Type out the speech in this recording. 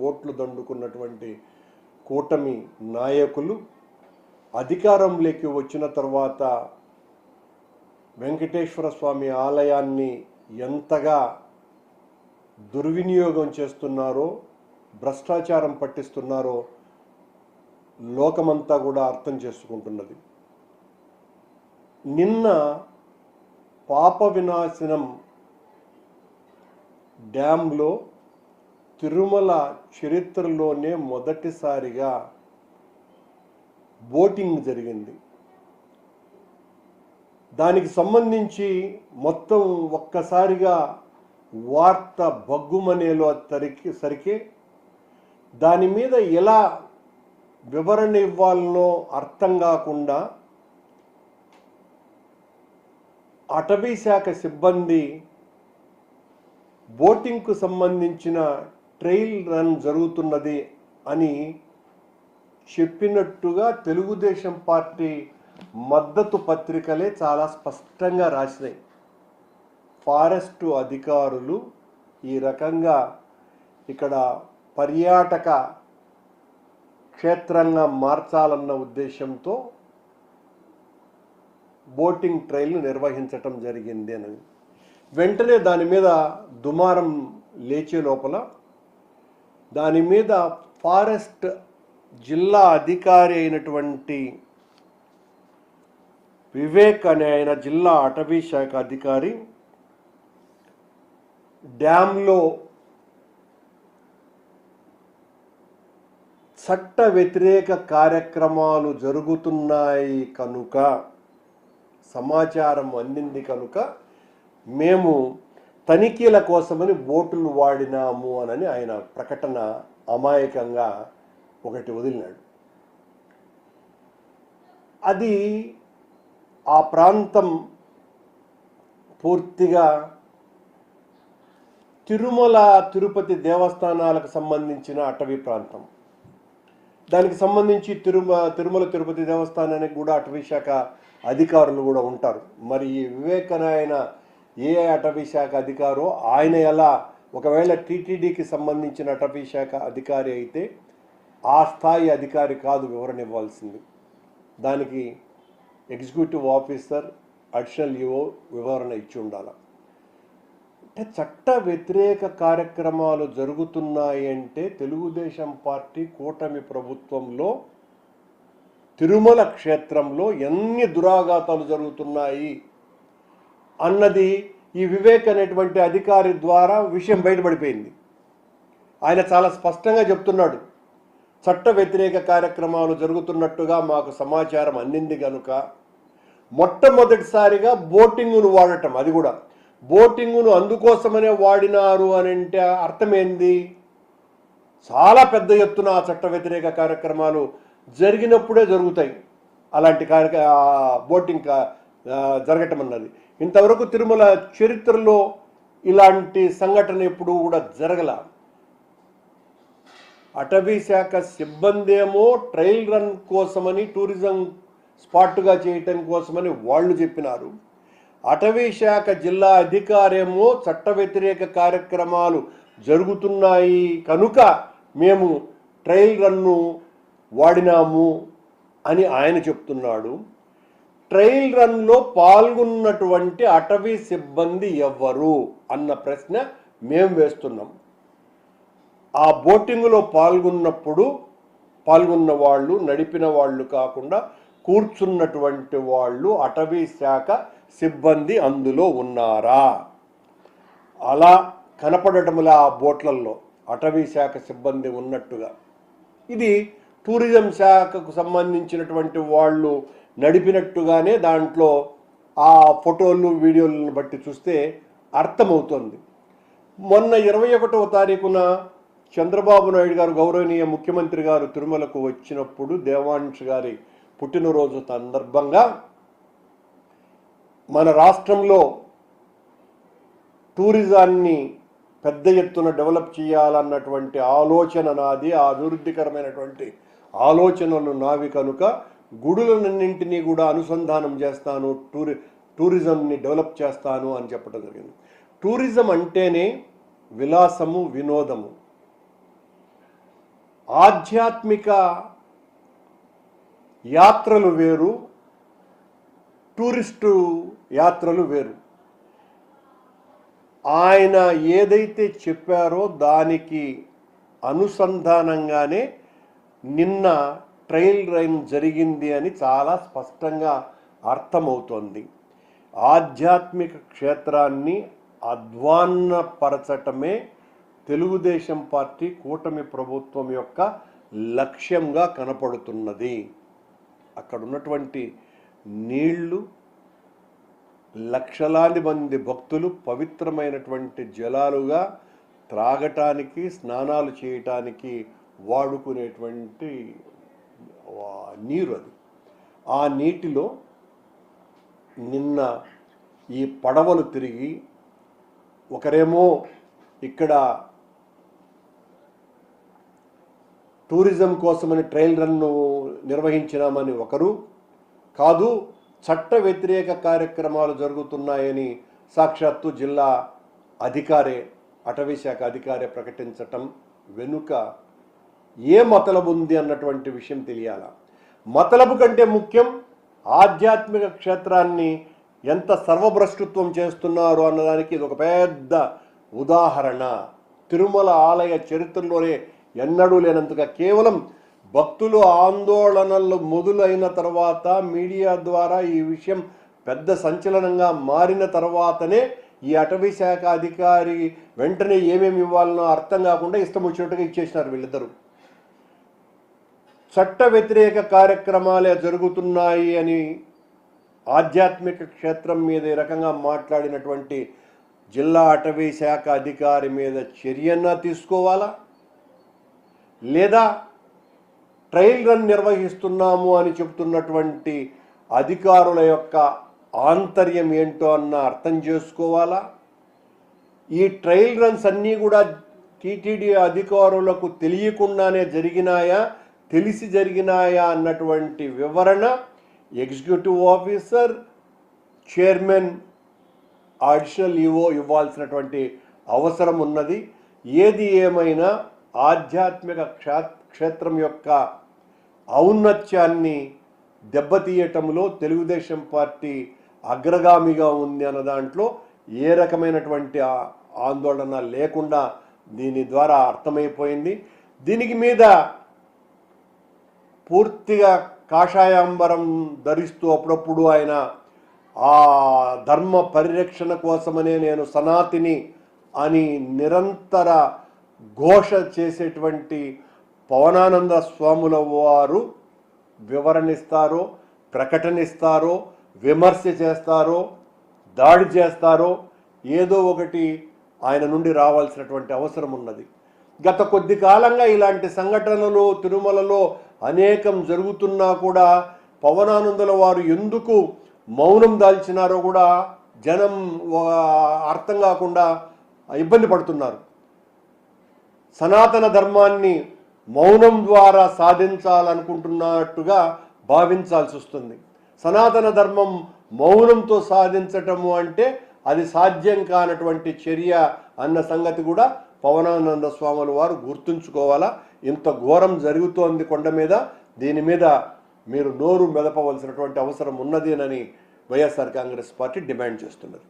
ఓట్లు దండుకున్నటువంటి కూటమి నాయకులు అధికారంలోకి వచ్చిన తర్వాత వెంకటేశ్వర స్వామి ఆలయాన్ని ఎంతగా దుర్వినియోగం చేస్తున్నారో, భ్రష్టాచారం పట్టిస్తున్నారో లోకమంతా కూడా అర్థం చేసుకుంటున్నది. నిన్న పాప వినాశనం డ్యాంలో తిరుమల చరిత్రలోనే మొదటిసారిగా బోటింగ్ జరిగింది. దానికి సంబంధించి మొత్తం ఒక్కసారిగా వార్త బగ్గుమనేలో సరికే దాని మీద ఎలా వివరణ ఇవ్వాలనో అర్థం కాకుండా అటవీ శాఖ సిబ్బంది బోటింగ్కు సంబంధించిన ట్రయల్ రన్ జరుగుతున్నది అని చెప్పినట్టుగా తెలుగుదేశం పార్టీ మద్దతు పత్రికలే చాలా స్పష్టంగా రాసినాయి. ఫారెస్టు అధికారులు ఈ రకంగా ఇక్కడ పర్యాటక క్షేత్రంగా మార్చాలన్న ఉద్దేశంతో బోటింగ్ ట్రయల్ను నిర్వహించటం జరిగింది అని వెంటనే దాని మీద దుమారం లేచే లోపల దాని మీద ఫారెస్ట్ జిల్లా అధికారి అయినటువంటి వివేక్ అనే ఆయన జిల్లా అటవీ శాఖ అధికారి డ్యాంలో చట్ట వ్యతిరేక కార్యక్రమాలు జరుగుతున్నాయి కనుక, సమాచారం అందింది కనుక మేము తనిఖీల కోసమని బోటులు వాడినాము అని ఆయన ప్రకటన అమాయకంగా ఒకటి వదిలినాడు. అది ఆ ప్రాంతం పూర్తిగా తిరుమల తిరుపతి దేవస్థానాలకు సంబంధించిన అటవీ ప్రాంతం. దానికి సంబంధించి తిరుమల తిరుపతి దేవస్థానానికి కూడా అటవీ శాఖ అధికారులు కూడా ఉంటారు. మరి ఈ వివేకనాయన ఏ అటవీ శాఖ అధికారో ఆయన ఎలా, ఒకవేళ టీటీడీకి సంబంధించిన అటవీ శాఖ అధికారి అయితే ఆ స్థాయి అధికారి కాదు వివరణ ఇవ్వాల్సింది. దానికి ఎగ్జిక్యూటివ్ ఆఫీసర్, అడిషనల్ ఈఓ వివరణ ఇచ్చి ఉండాలి. అంటే చట్ట వ్యతిరేక కార్యక్రమాలు జరుగుతున్నాయి అంటే తెలుగుదేశం పార్టీ కూటమి ప్రభుత్వంలో తిరుమల క్షేత్రంలో ఎన్ని దురాఘాతాలు జరుగుతున్నాయి అన్నది ఈ వివేక్ అనేటువంటి అధికారి ద్వారా విషయం బయటపడిపోయింది. ఆయన చాలా స్పష్టంగా చెప్తున్నాడు, చట్ట వ్యతిరేక కార్యక్రమాలు జరుగుతున్నట్టుగా మాకు సమాచారం అందింది కనుక మొట్టమొదటిసారిగా బోటింగును వాడటం, అది కూడా బోటింగును అందుకోసమనే వాడినారు అని అంటే అర్థమైంది. చాలా పెద్ద ఎత్తున ఆ చట్ట వ్యతిరేక కార్యక్రమాలు జరిగినప్పుడే జరుగుతాయి. అలాంటి బోటింగ్ జరగటం అన్నది ఇంతవరకు తిరుమల చరిత్రలో ఇలాంటి సంఘటన ఎప్పుడు కూడా జరగల. అటవీ శాఖ సిబ్బంది ఏమో ట్రయల్ రన్ కోసమని, టూరిజం స్పాట్గా చేయటం కోసమని వాళ్ళు చెప్పినారు. అటవీ శాఖ జిల్లా అధికారేమో చట్ట వ్యతిరేక కార్యక్రమాలు జరుగుతున్నాయి కనుక మేము ట్రయల్ రన్ను వాడినాము అని ఆయన చెప్తున్నాడు. ట్రయల్ రన్లో పాల్గొన్నటువంటి అటవీ సిబ్బంది ఎవ్వరు అన్న ప్రశ్న మేము వేస్తున్నాం. ఆ బోటింగ్లో పాల్గొన్న వాళ్ళు, నడిపిన వాళ్ళు కాకుండా కూర్చున్నటువంటి వాళ్ళు అటవీ శాఖ సిబ్బంది అందులో ఉన్నారా? అలా కనపడటంలా ఆ బోట్లలో అటవీ శాఖ సిబ్బంది ఉన్నట్టుగా. ఇది టూరిజం శాఖకు సంబంధించినటువంటి వాళ్ళు నడిపినట్టుగానే దాంట్లో ఆ ఫోటోలు, వీడియోలను బట్టి చూస్తే అర్థమవుతుంది. మొన్న 21వ తారీఖున చంద్రబాబు నాయుడు గారు, గౌరవనీయ ముఖ్యమంత్రి గారు తిరుమలకు వచ్చినప్పుడు దేవాంశ్ గారి పుట్టినరోజు సందర్భంగా మన రాష్ట్రంలో టూరిజాన్ని పెద్ద ఎత్తున డెవలప్ చేయాలన్నటువంటి ఆలోచన నాది, ఆ అభివృద్ధికరమైనటువంటి ఆలోచనలు నావి కనుక గుడులన్నింటినీ కూడా అనుసంధానం చేస్తాను, టూరిజంని డెవలప్ చేస్తాను అని చెప్పడం జరిగింది. టూరిజం అంటేనే విలాసము, వినోదము. ఆధ్యాత్మిక యాత్రలు వేరు, టూరిస్టు యాత్రలు వేరు. ఆయన ఏదైతే చెప్పారో దానికి అనుసంధానంగానే నిన్న ట్రయల్ రన్ జరిగింది అని చాలా స్పష్టంగా అర్థమవుతోంది. ఆధ్యాత్మిక క్షేత్రాన్ని అధ్వాన్నపరచటమే తెలుగుదేశం పార్టీ కూటమి ప్రభుత్వం యొక్క లక్ష్యంగా కనపడుతున్నది. అక్కడ ఉన్నటువంటి నీళ్లు, లక్షలాది మంది భక్తులు పవిత్రమైనటువంటి జలాలుగా త్రాగటానికి, స్నానాలు చేయటానికి వాడుకునేటువంటి నీరు అది. ఆ నీటిలో నిన్న ఈ పడవలు తిరిగి ఒకరేమో ఇక్కడ టూరిజం కోసమని ట్రయల్ రన్ను నిర్వహించినామని ఒకరు, కాదు చట్ట వ్యతిరేక కార్యక్రమాలు జరుగుతున్నాయని సాక్షాత్తు జిల్లా అధికారే, అటవీ శాఖ అధికారే ప్రకటించటం వెనుక ఏ మతలబు ఉంది అన్నటువంటి విషయం తెలియాల. మతలబు కంటే ముఖ్యం ఆధ్యాత్మిక క్షేత్రాన్ని ఎంత సర్వభ్రష్టుత్వం చేస్తున్నారు అన్నదానికి ఇది ఒక పెద్ద ఉదాహరణ. తిరుమల ఆలయ చరిత్రలోనే ఎన్నడూ లేనంతగా కేవలం భక్తులు ఆందోళనలు మొదలైన తర్వాత మీడియా ద్వారా ఈ విషయం పెద్ద సంచలనంగా మారిన తర్వాతనే ఈ అటవీ శాఖ అధికారి వెంటనే ఏమేమి ఇవ్వాలనో అర్థం కాకుండా ఇష్టం వచ్చినట్టుగా ఇచ్చేసినారు వీళ్ళిద్దరూ. చట్ట వ్యతిరేక కార్యక్రమాలే జరుగుతున్నాయి అని ఆధ్యాత్మిక క్షేత్రం మీద ఈ రకంగా మాట్లాడినటువంటి జిల్లా అటవీ శాఖ అధికారి మీద చర్యన తీసుకోవాలా, లేదా ట్రయల్ రన్ నిర్వహిస్తున్నాము అని చెబుతున్నటువంటి అధికారుల యొక్క ఆంతర్యం ఏంటో అన్న అర్థం చేసుకోవాలా? ఈ ట్రయల్ రన్స్ అన్నీ కూడా టీటీడీ అధికారులకు తెలియకుండానే జరిగినాయా, తెలిసి జరిగినాయా అన్నటువంటి వివరణ executive officer, chairman, additional EO ఇవ్వాల్సినటువంటి అవసరం ఉన్నది. ఏది ఏమైనా ఆధ్యాత్మిక క్షేత్రం యొక్క ఔన్నత్యాన్ని దెబ్బతీయటంలో తెలుగుదేశం పార్టీ అగ్రగామిగా ఉంది అన్న దాంట్లో ఏ రకమైనటువంటి ఆందోళన లేకుండా దీని ద్వారా అర్థమైపోయింది. దీనికి మీద పూర్తిగా కాషాయాంబరం ధరిస్తూ అప్పుడప్పుడు ఆయన ఆ ధర్మ పరిరక్షణ కోసమనే నేను సనాతిని అని నిరంతర ఘోష చేసేటువంటి పవనానంద స్వాముల వారు వివరణిస్తారో, ప్రకటనిస్తారో, విమర్శ చేస్తారో, దాడి చేస్తారో ఏదో ఒకటి ఆయన నుండి రావాల్సినటువంటి అవసరం ఉన్నది. గత కొద్ది కాలంగా ఇలాంటి సంఘటనలు తిరుమలలో అనేకం జరుగుతున్నా కూడా పవనానందుల వారు ఎందుకు మౌనం దాల్చినారో కూడా జనం అర్థం కాకుండా ఇబ్బంది పడుతున్నారు. సనాతన ధర్మాన్ని మౌనం ద్వారా సాధించాలనుకుంటున్నట్టుగా భావించాల్సి వస్తుంది. సనాతన ధర్మం మౌనంతో సాధించటము అంటే అది సాధ్యం కానటువంటి చర్య అన్న సంగతి కూడా పవనానంద స్వాముల వారు గుర్తుంచుకోవాలా. ఇంత ఘోరం జరుగుతోంది కొండ మీద, దీని మీద మీరు నోరు మెదపవలసినటువంటి అవసరం ఉన్నది అని వైఎస్ఆర్ కాంగ్రెస్ పార్టీ డిమాండ్ చేస్తున్నది.